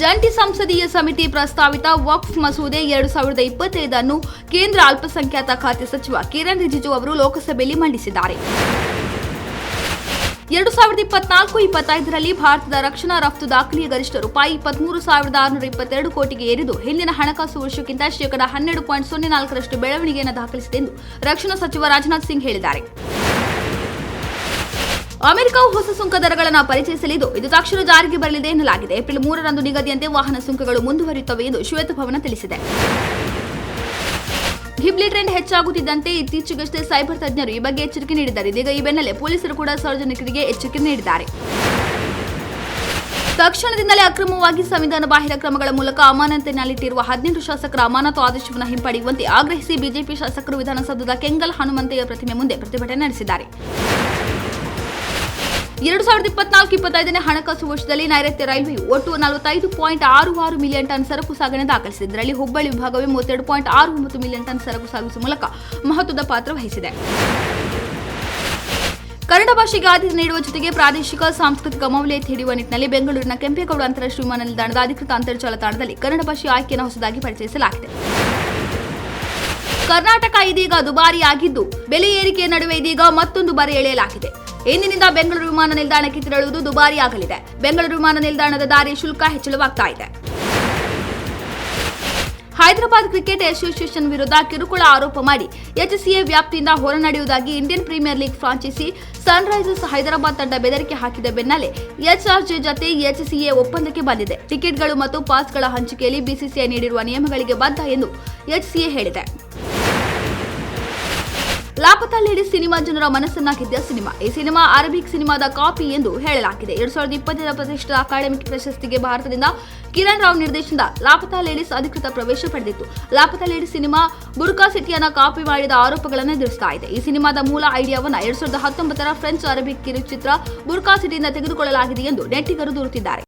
ಜಂಟಿ ಸಂಸದೀಯ ಸಮಿತಿ ಪ್ರಸ್ತಾವಿತ ವಕ್ಫ್ ಮಸೂದೆ 2025 ಅನ್ನು ಕೇಂದ್ರ ಅಲ್ಪಸಂಖ್ಯಾತ ಖಾತೆ ಸಚಿವ ಕಿರಣ್ ರಿಜಿಜು ಅವರು ಲೋಕಸಭೆಯಲ್ಲಿ ಮಂಡಿಸಿದ್ದಾರೆ. 2024-25ರಲ್ಲಿ ಭಾರತದ ರಕ್ಷಣಾ ರಫ್ತು ದಾಖಲೆಯ ಗರಿಷ್ಠ ರೂಪಾಯಿ 23,622 ಕೋಟಿಗೆ ಏರಿದ್ದು ಹಿಂದಿನ ಹಣಕಾಸು ವರ್ಷಕ್ಕಿಂತ ಶೇಕಡಾ 12.04ರಷ್ಟು ಬೆಳವಣಿಗೆಯನ್ನು ದಾಖಲಿಸಿದೆ ಎಂದು ರಕ್ಷಣಾ ಸಚಿವ ರಾಜನಾಥ್ ಸಿಂಗ್ ಹೇಳಿದ್ದಾರೆ. ಅಮೆರಿಕವು ಹೊಸ ಸುಂಕ ದರಗಳನ್ನು ಪರಿಚಯಿಸಲಿದ್ದು ಇದು ತಕ್ಷಣ ಜಾರಿಗೆ ಬರಲಿದೆ ಎನ್ನಲಾಗಿದೆ. ಏಪ್ರಿಲ್ 3ರಂದು ನಿಗದಿಯಂತೆ ವಾಹನ ಸುಂಕಗಳು ಮುಂದುವರಿಯುತ್ತವೆ ಎಂದು ಶ್ವೇತಭವನ ತಿಳಿಸಿದೆ. ಘಿಬ್ಲಿ ಟ್ರೆಂಡ್ ಹೆಚ್ಚಾಗುತ್ತಿದ್ದಂತೆ ಇತ್ತೀಚೆಗಷ್ಟೇ ಸೈಬರ್ ತಜ್ಞರು ಈ ಬಗ್ಗೆ ಎಚ್ಚರಿಕೆ ನೀಡಿದ್ದಾರೆ. ಇದೀಗ ಈ ಬೆನ್ನಲ್ಲೇ ಪೊಲೀಸರು ಕೂಡ ಸಾರ್ವಜನಿಕರಿಗೆ ಎಚ್ಚರಿಕೆ ನೀಡಿದ್ದಾರೆ. ತಕ್ಷಣದಿಂದಲೇ ಅಕ್ರಮವಾಗಿ ಸಂವಿಧಾನ ಬಾಹಿರ ಕ್ರಮಗಳ ಮೂಲಕ ಅಮಾನತಿನಲ್ಲಿಟ್ಟಿರುವ 18 ಶಾಸಕರ ಅಮಾನತು ಆದೇಶವನ್ನು ಹಿಂಪಡೆಯುವಂತೆ ಆಗ್ರಹಿಸಿ ಬಿಜೆಪಿ ಶಾಸಕರು ವಿಧಾನಸೌಧದ ಕೆಂಗಲ್ ಹನುಮಂತಯ್ಯ ಪ್ರತಿಮೆ ಮುಂದೆ ಪ್ರತಿಭಟನೆ ನಡೆಸಿದ್ದಾರೆ. 2024-25ನೇ ಹಣಕಾಸು ವರ್ಷದಲ್ಲಿ ನೈಋತ್ಯ ರೈಲ್ವೆಯು ಒಟ್ಟು 45.66 ಮಿಲಿಯನ್ ಟನ್ ಸರಕು ಸಾಗಣೆ ದಾಖಲಿಸಿದೆ. ಇದರಲ್ಲಿ ಹುಬ್ಬಳ್ಳಿ ವಿಭಾಗವೇ 32.69 ಮಿಲಿಯನ್ ಟನ್ ಸರಕು ಸಾಗಿಸುವ ಮೂಲಕ ಮಹತ್ವದ ಪಾತ್ರ ವಹಿಸಿದೆ. ಕನ್ನಡ ಭಾಷೆಗೆ ಆದ್ಯತೆ ನೀಡುವ ಜೊತೆಗೆ ಪ್ರಾದೇಶಿಕ ಸಾಂಸ್ಕೃತಿಕ ಮೌಲ್ಯ ಎತ್ತಿ ಹಿಡಿಯುವ ನಿಟ್ಟಿನಲ್ಲಿ ಬೆಂಗಳೂರಿನ ಕೆಂಪೇಗೌಡ ಅಂತಾರಾಷ್ಟ್ರೀಯ ವಿಮಾನ ನಿಲ್ದಾಣದ ಅಧಿಕೃತ ಅಂತರ್ಜಾಲ ತಾಣದಲ್ಲಿ ಕನ್ನಡ ಭಾಷೆಯ ಆಯ್ಕೆಯನ್ನು ಹೊಸದಾಗಿ ಪರಿಚಯಿಸಲಾಗಿದೆ. ಕರ್ನಾಟಕ ಇದೀಗ ದುಬಾರಿಯಾಗಿದ್ದು ಬೆಲೆ ಏರಿಕೆಯ ನಡುವೆ ಇದೀಗ ಮತ್ತೊಂದು ಬರೆ ಎಳೆಯಲಾಗಿದೆ. ಇಂದಿನಿಂದ ಬೆಂಗಳೂರು ವಿಮಾನ ನಿಲ್ದಾಣಕ್ಕೆ ತೆರಳುವುದು ದುಬಾರಿಯಾಗಲಿದೆ. ಬೆಂಗಳೂರು ವಿಮಾನ ನಿಲ್ದಾಣದ ದಾರಿ ಶುಲ್ಕ ಹೆಚ್ಚಳವಾಗ್ತಾ ಇದೆ. ಹೈದರಾಬಾದ್ ಕ್ರಿಕೆಟ್ ಅಸೋಸಿಯೇಷನ್ ವಿರುದ್ಧ ಕಿರುಕುಳ ಆರೋಪ ಮಾಡಿ ಎಚ್ಸಿಎ ವ್ಯಾಪ್ತಿಯಿಂದ ಹೊರನಡೆಯುವುದಾಗಿ Indian Premier League franchise Sunrisers Hyderabad ತಂಡ ಬೆದರಿಕೆ ಹಾಕಿದ ಬೆನ್ನಲ್ಲೇ ಎಚ್ಆರ್ಜೆ ಜತೆ ಎಚ್ಸಿಎ ಒಪ್ಪಂದಕ್ಕೆ ಬಂದಿದೆ. ಟಿಕೆಟ್ಗಳು ಮತ್ತು ಪಾಸ್ಗಳ ಹಂಚಿಕೆಯಲ್ಲಿ ಬಿಸಿಸಿಐ ನೀಡಿರುವ ನಿಯಮಗಳಿಗೆ ಬದ್ಧ ಎಂದು ಎಚ್ಸಿಎ ಹೇಳಿದೆ. ಲಾಪತಾ ಲೇಡೀಸ್ ಸಿನಿಮಾ ಜನರ ಮನಸ್ಸನ್ನ ಗೆದ್ದ ಸಿನಿಮಾ. ಈ ಸಿನಿಮಾ ಅರಬಿಕ್ ಸಿನಿಮಾದ ಕಾಪಿ ಎಂದು ಹೇಳಲಾಗಿದೆ. 2020ರ ಪ್ರತಿಷ್ಠಿತ ಅಕಾಡೆಮಿಕ್ ಪ್ರಶಸ್ತಿಗೆ ಭಾರತದಿಂದ ಕಿರಣ್ ರಾವ್ ನಿರ್ದೇಶನದ ಲಾಪತಾ ಲೇಡೀಸ್ ಅಧಿಕೃತ ಪ್ರವೇಶ ಪಡೆದಿತ್ತು. ಲಾಪತಾ ಲೇಡೀಸ್ ಸಿನಿಮಾ ಬುರ್ಕಾ ಸಿಟಿಯನ್ನ ಕಾಪಿ ಮಾಡಿದ ಆರೋಪಗಳನ್ನು ಎದುರಿಸ್ತಾ ಇದೆ. ಈ ಸಿನಿಮಾದ ಮೂಲ ಐಡಿಯಾವನ್ನ 2019ರ ಫ್ರೆಂಚ್ ಅರಬಿಕ್ ಕಿರುಚಿತ್ರ ಬುರ್ಕಾ ಸಿಟಿಯಿಂದ ತೆಗೆದುಕೊಳ್ಳಲಾಗಿದೆ ಎಂದು ನೆಟ್ಟಿಗರು ದೂರುತ್ತಿದ್ದಾರೆ.